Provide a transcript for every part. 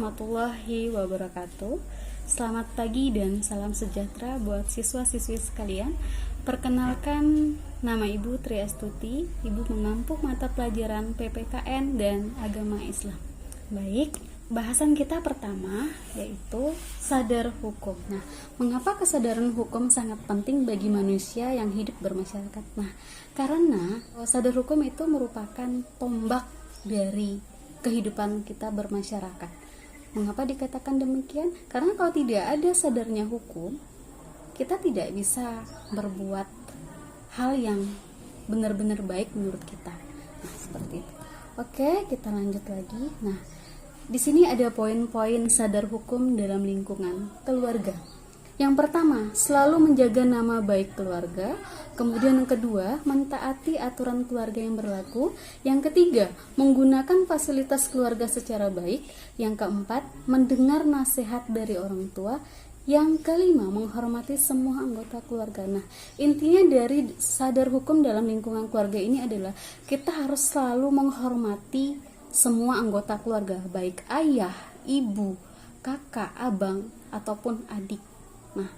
warahmatullahi wabarakatuh. Selamat pagi dan salam sejahtera buat siswa-siswi sekalian. Perkenalkan, nama Ibu Tri Astuti. Ibu mengampu mata pelajaran PPKN dan Agama Islam. Baik, bahasan kita pertama yaitu sadar hukum. Nah, mengapa kesadaran hukum sangat penting bagi manusia yang hidup bermasyarakat? Nah, karena sadar hukum itu merupakan tombak dari kehidupan kita bermasyarakat. Mengapa dikatakan demikian? Karena kalau tidak ada sadarnya hukum, kita tidak bisa berbuat hal yang benar-benar baik menurut kita. Nah, seperti itu. Oke, kita lanjut lagi. Nah, di sini ada poin-poin sadar hukum dalam lingkungan keluarga. Yang pertama, selalu menjaga nama baik keluarga. Kemudian yang kedua, mentaati aturan keluarga yang berlaku. Yang ketiga, menggunakan fasilitas keluarga secara baik. Yang keempat, mendengar nasihat dari orang tua. Yang kelima, menghormati semua anggota keluarga. Nah, intinya dari sadar hukum dalam lingkungan keluarga ini adalah kita harus selalu menghormati semua anggota keluarga, baik ayah, ibu, kakak, abang, ataupun adik. Nah,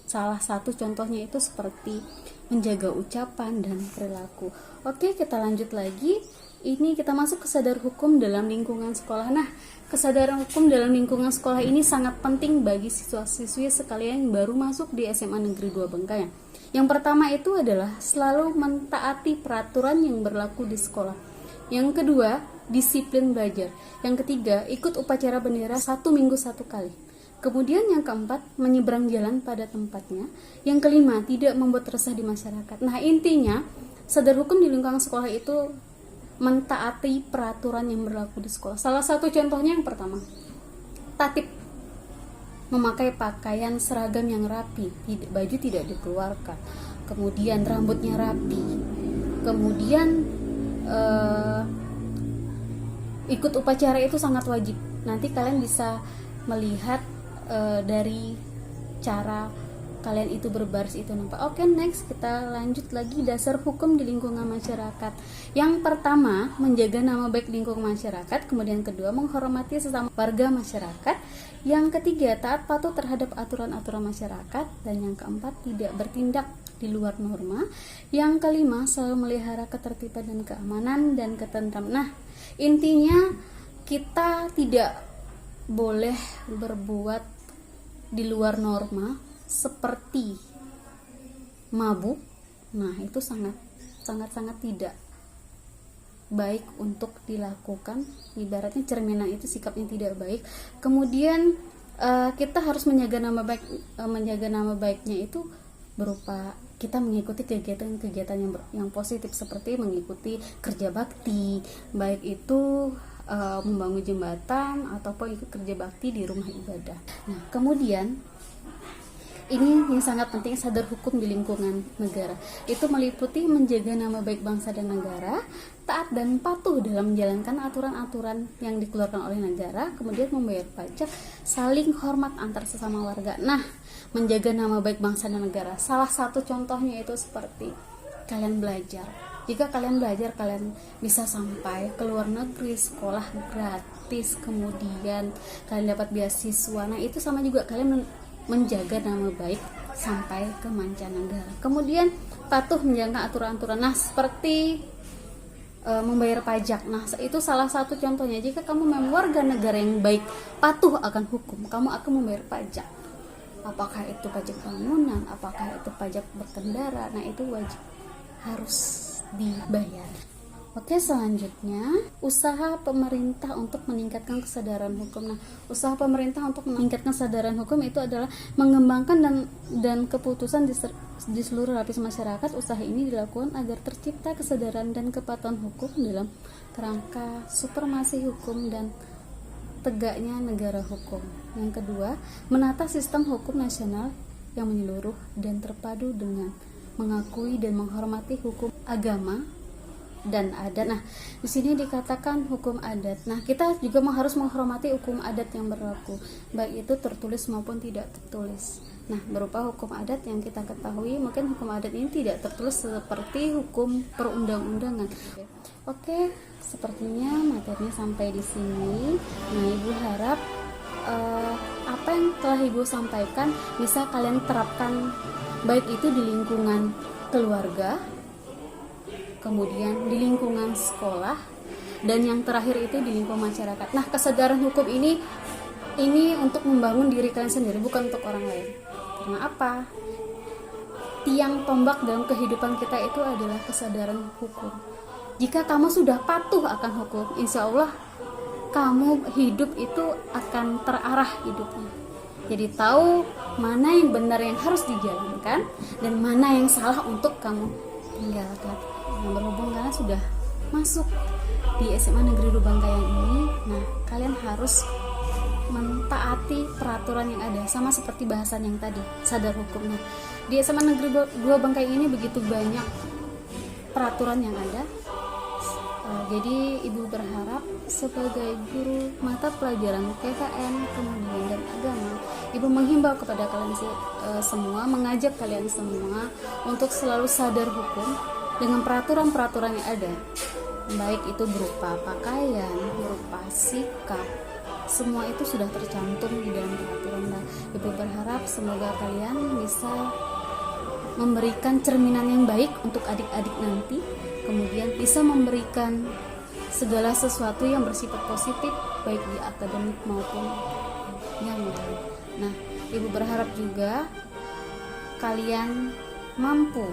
salah satu contohnya itu seperti menjaga ucapan dan perilaku. Oke, kita lanjut lagi. Ini kita masuk ke sadar hukum dalam lingkungan sekolah. Nah, kesadaran hukum dalam lingkungan sekolah ini sangat penting bagi siswa-siswi sekalian yang baru masuk di SMA Negeri 2 Bengkayang. Yang pertama itu adalah selalu mentaati peraturan yang berlaku di sekolah. Yang kedua, disiplin belajar. Yang ketiga, ikut upacara bendera 1 minggu 1 kali. Kemudian yang keempat, menyeberang jalan pada tempatnya. Yang kelima, tidak membuat resah di masyarakat. Nah, intinya sadar hukum di lingkungan sekolah itu mentaati peraturan yang berlaku di sekolah. Salah satu contohnya yang pertama, tatib, memakai pakaian seragam yang rapi, baju tidak dikeluarkan. Kemudian rambutnya rapi. Kemudian ikut upacara itu sangat wajib. Nanti kalian bisa melihat dari cara kalian itu berbaris itu nampak. Oke, next kita lanjut lagi dasar hukum di lingkungan masyarakat. Yang pertama, menjaga nama baik lingkungan masyarakat. Kemudian kedua, menghormati sesama warga masyarakat. Yang ketiga, taat patuh terhadap aturan-aturan masyarakat. Dan yang keempat, tidak bertindak di luar norma. Yang kelima, selalu melihara ketertiban dan keamanan dan ketentraman. Nah, intinya kita tidak boleh berbuat di luar norma seperti mabuk. Nah, itu sangat tidak baik untuk dilakukan. Ibaratnya cerminan itu sikapnya tidak baik. Kemudian kita harus menjaga nama baiknya itu berupa kita mengikuti kegiatan-kegiatan yang positif seperti mengikuti kerja bakti, baik itu membangun jembatan ataupun ikut kerja bakti di rumah ibadah. Nah, kemudian ini yang sangat penting, sadar hukum di lingkungan negara. Itu meliputi menjaga nama baik bangsa dan negara, taat dan patuh dalam menjalankan aturan-aturan yang dikeluarkan oleh negara, kemudian membayar pajak, saling hormat antar sesama warga. Nah, menjaga nama baik bangsa dan negara. Salah satu contohnya itu seperti kalian belajar. Jika kalian belajar, kalian bisa sampai ke luar negeri, sekolah gratis, kemudian kalian dapat beasiswa. Nah, itu sama juga kalian menjaga nama baik sampai ke mancanegara. Kemudian patuh menjalankan aturan-aturan. Nah, seperti membayar pajak. Nah, itu salah satu contohnya. Jika kamu memang warga negara yang baik, patuh akan hukum, kamu akan membayar pajak. Apakah itu pajak bangunan, apakah itu pajak berkendara. Nah, itu wajib, harus dibayar. Oke, selanjutnya usaha pemerintah untuk meningkatkan kesadaran hukum. Nah, usaha pemerintah untuk meningkatkan kesadaran hukum itu adalah mengembangkan dan keputusan di seluruh lapis masyarakat. Usaha ini dilakukan agar tercipta kesadaran dan kepatuhan hukum dalam kerangka supremasi hukum dan tegaknya negara hukum. Yang kedua, menata sistem hukum nasional yang menyeluruh dan terpadu dengan mengakui dan menghormati hukum agama dan adat. Nah, di sini dikatakan hukum adat. Nah, kita juga harus menghormati hukum adat yang berlaku, baik itu tertulis maupun tidak tertulis. Nah, berupa hukum adat yang kita ketahui, mungkin hukum adat ini tidak tertulis seperti hukum perundang-undangan. Oke, sepertinya materinya sampai di sini. Nah, Ibu harap apa yang telah Ibu sampaikan bisa kalian terapkan, baik itu di lingkungan keluarga, kemudian di lingkungan sekolah, dan yang terakhir itu di lingkungan masyarakat. Nah, kesadaran hukum ini untuk membangun diri kalian sendiri, bukan untuk orang lain. Karena apa? Tiang tombak dalam kehidupan kita itu adalah kesadaran hukum. Jika kamu sudah patuh akan hukum, insya Allah kamu hidup itu akan terarah hidupnya. Jadi tahu mana yang benar yang harus dijalankan dan mana yang salah untuk kamu tinggalkan. Yang berhubung kalian sudah masuk di SMA Negeri 2 Bangkayan ini, nah kalian harus mentaati peraturan yang ada, sama seperti bahasan yang tadi, sadar hukum. Nah, di SMA Negeri 2 Bangkayan ini begitu banyak peraturan yang ada. Jadi Ibu berharap sebagai guru mata pelajaran PKN, kemudian dan agama, Ibu menghimbau kepada kalian semua, mengajak kalian semua untuk selalu sadar hukum dengan peraturan-peraturan yang ada, baik itu berupa pakaian, berupa sikap, semua itu sudah tercantum di dalam peraturan. Dan Ibu berharap semoga kalian bisa memberikan cerminan yang baik untuk adik-adik nanti, kemudian bisa memberikan segala sesuatu yang bersifat positif, baik di akademik maupun yang lain. Nah, Ibu berharap juga kalian mampu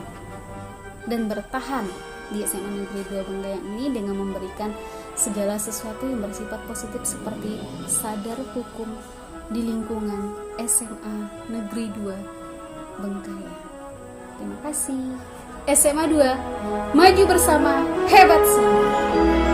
dan bertahan di SMA Negeri 2 Bangkayan ini dengan memberikan segala sesuatu yang bersifat positif seperti sadar hukum di lingkungan SMA Negeri 2 Bangkayan. Terima kasih. SMA 2, maju bersama, hebat semua.